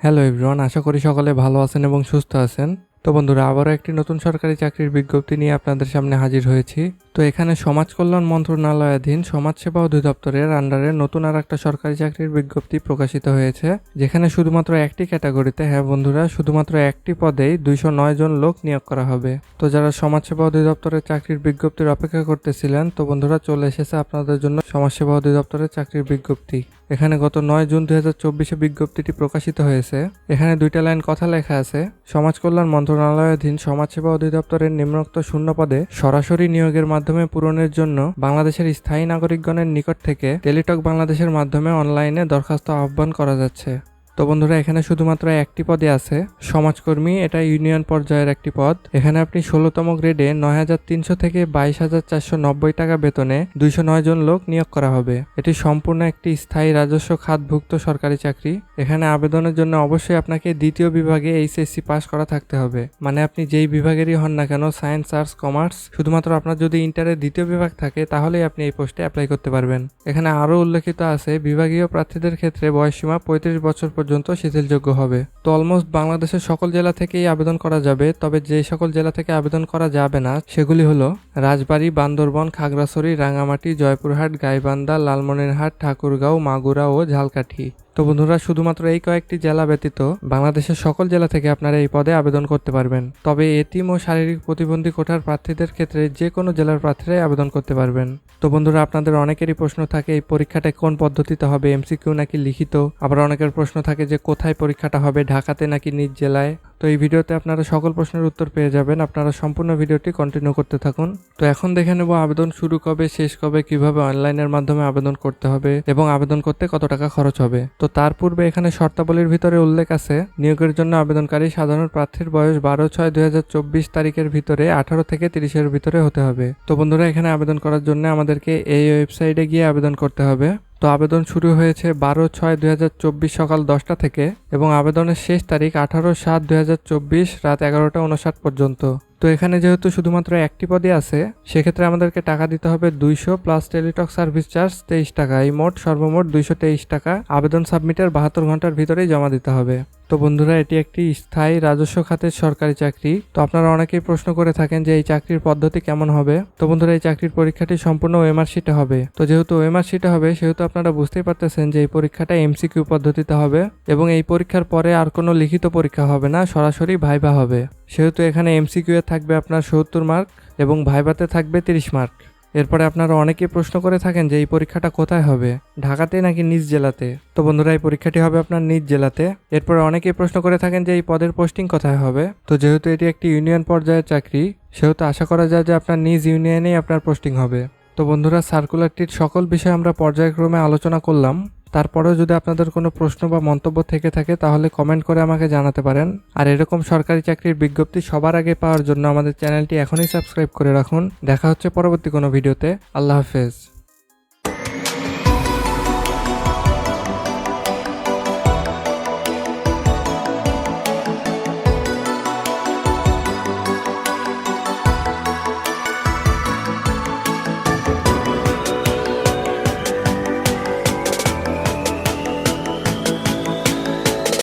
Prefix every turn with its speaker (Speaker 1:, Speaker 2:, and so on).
Speaker 1: Hello everyone, আশা করি সকলে ভালো আছেন এবং সুস্থ আছেন। তো বন্ধুরা, আবারও একটি নতুন সরকারি চাকরির বিজ্ঞপ্তি নিয়ে আপনাদের সামনে হাজির হয়েছি। তো এখানে সমাজ কল্যাণ মন্ত্রণালয়াধীন সমাজসেবা অধিদপ্তরের আন্ডারে নতুন আর একটা সরকারি চাকরির বিজ্ঞপ্তি প্রকাশিত হয়েছে, যেখানে শুধুমাত্র একটি ক্যাটাগরিতে, হ্যাঁ বন্ধুরা, শুধুমাত্র একটি পদেই 209 জন লোক নিয়োগ করা হবে। তো যারা সমাজসেবা অধিদপ্তরের চাকরির বিজ্ঞপ্তির অপেক্ষা করতেছিলেন, তো বন্ধুরা চলে এসেছে আপনাদের জন্য সমাজসেবা অধিদপ্তরের চাকরির বিজ্ঞপ্তি। এখানে গত 9 জুন 2024 বিজ্ঞপ্তিটি প্রকাশিত হয়েছে। এখানে দুইটা লাইন কথা লেখা আছে, সমাজ কল্যাণ মন্ত্রণালয়াধীন সমাজসেবা অধিদপ্তরের নিম্নোক্ত শূন্য পদে সরাসরি নিয়োগের মাধ্যমে পূরণের জন্য বাংলাদেশের স্থায়ী নাগরিকগণের নিকট থেকে টেলিটক বাংলাদেশের মাধ্যমে অনলাইনে দরখাস্ত আহ্বান করা যাচ্ছে। তো বন্ধুরা, এখানে শুধুমাত্র একটি পদে আছে সমাজকর্মী, এটা ইউনিয়ন পর্যায়ের একটি পদ। এখানে আপনি 16তম গ্রেডে 9,300 থেকে 22,490 টাকা বেতনে 209 জন লোক নিয়োগ করা হবে। এটি সম্পূর্ণ একটি স্থায়ী রাজস্ব খাতভুক্ত সরকারি চাকরি। এখানে আবেদনের জন্য অবশ্যই আপনাকে দ্বিতীয় বিভাগে এইচএসসি পাস করা থাকতে হবে। মানে আপনি যেই বিভাগেরই হন না কেন, সায়েন্স, আর্টস, কমার্স, শুধুমাত্র আপনার যদি ইন্টারের দ্বিতীয় বিভাগ থাকে তাহলেই আপনি এই পোস্টে অ্যাপ্লাই করতে পারবেন। এখানে আরও উল্লেখিত আছে, বিভাগীয় প্রার্থীদের ক্ষেত্রে বয়সসীমা 35 বছর পর্যন্ত শিথিলযোগ্য হবে। তো অলমোস্ট বাংলাদেশের সকল জেলা থেকেই আবেদন করা যাবে, তবে যে সকল জেলা থেকে আবেদন করা যাবে না সেগুলি হলো রাজবাড়ী, বান্দরবন, খাগড়াছড়ি, রাঙামাটি, জয়পুরহাট, গাইবান্ধা, লালমনিরহাট, ঠাকুরগাঁও, মাগুরা ও ঝালকাঠি। তো বন্ধুরা, শুধুমাত্র এই কয়েকটি জেলা ব্যতীত বাংলাদেশের সকল জেলা থেকে আপনারা এই পদে আবেদন করতে পারবেন। তবে এতিম ও শারীরিক প্রতিবন্ধী কোটার প্রার্থীদের ক্ষেত্রে যে কোনো জেলার প্রার্থীরাই আবেদন করতে পারবেন। তো বন্ধুরা, আপনাদের অনেকেরই প্রশ্ন থাকে এই পরীক্ষাটা কোন পদ্ধতিতে হবে, এমসিকিউ নাকি লিখিত। আবার অনেকের প্রশ্ন থাকে যে কোথায় পরীক্ষাটা হবে, ঢাকাতে নাকি নিজ জেলায়। তো এই ভিডিওতে আপনারা সকল প্রশ্নের উত্তর পেয়ে যাবেন। আপনারা সম্পূর্ণ ভিডিওটি কন্টিনিউ করতে থাকুন। তো এখন দেখে নেব আবেদন শুরু কবে, শেষ কবে, কিভাবে অনলাইনের মাধ্যমে আবেদন করতে হবে এবং আবেদন করতে কত টাকা খরচ হবে। তো তার পূর্বে এখানে শর্তাবলীর ভিতরে উল্লেখ আছে, নিয়োগের জন্য আবেদনকারী সাধারণ প্রার্থীর বয়স 12/6/2024 তারিখের ভিতরে 18 থেকে 30-এর ভিতরে হতে হবে। তো বন্ধুরা, এখানে আবেদন করার জন্য আমাদেরকে এই ওয়েবসাইটে গিয়ে আবেদন করতে হবে। তো আবেদন শুরু হয়েছে 12/6/2024 সকাল 10টা থেকে এবং আবেদনের শেষ তারিখ 18/7/2024 রাত 11টা 59 পর্যন্ত। তো এখানে যেহেতু শুধুমাত্র একটি পদে আছে, সেক্ষেত্রে আমাদেরকে টাকা দিতে হবে 200 প্লাস টেলিটক সার্ভিস চার্জ 23 টাকা। এই সর্বমোট 223 টাকা আবেদন সাবমিটের 72 ঘন্টার ভিতরেই জমা দিতে হবে। তো বন্ধুরা, এটি একটি স্থায়ী রাজস্ব খাতের সরকারি চাকরি। তো আপনারা অনেকেই প্রশ্ন করে থাকেন যে এই চাকরির পদ্ধতি কেমন হবে। তো বন্ধুরা, এই চাকরির পরীক্ষাটি সম্পূর্ণ ওএমআর শিটে হবে। তো যেহেতু ওএমআর শিটে হবে, সেহেতু আপনারা বুঝতেই পারতেছেন যে এই পরীক্ষাটা এমসিকিউ পদ্ধতিতে হবে এবং এই পরীক্ষার পরে আর কোনো লিখিত পরীক্ষা হবে না, সরাসরি ভাইভা হবে। সেহেতু এখানে এমসিকিউ এ থাকবে আপনার 70 মার্ক এবং ভাইভাতে থাকবে 30 মার্ক। এরপরে আপনারা অনেকেই প্রশ্ন করে থাকেন যে এই পরীক্ষাটা কোথায় হবে, ঢাকাতে নাকি নিজ জেলাতে। তো বন্ধুরা, এই পরীক্ষাটি হবে আপনার নিজ জেলাতে। এরপরে অনেকেই প্রশ্ন করে থাকেন যে এই পদের পোস্টিং কোথায় হবে। তো যেহেতু এটি একটি ইউনিয়ন পর্যায়ের চাকরি, সেহেতু আশা করা যায় যে আপনার নিজ ইউনিয়নেই আপনার পোস্টিং হবে। তো বন্ধুরা, সার্কুলারটির সকল বিষয় আমরা পর্যায়ক্রমে আলোচনা করলাম। তারপরেও যদি আপনাদের কোনো প্রশ্ন বা মন্তব্য থেকে থাকে তাহলে কমেন্ট করে আমাকে জানাতে পারেন। আর এরকম সরকারি চাকরির বিজ্ঞপ্তি সবার আগে পাওয়ার জন্য আমাদের চ্যানেলটি এখনই সাবস্ক্রাইব করে রাখুন। দেখা হচ্ছে পরবর্তী কোনো ভিডিওতে। আল্লাহ হাফেজ।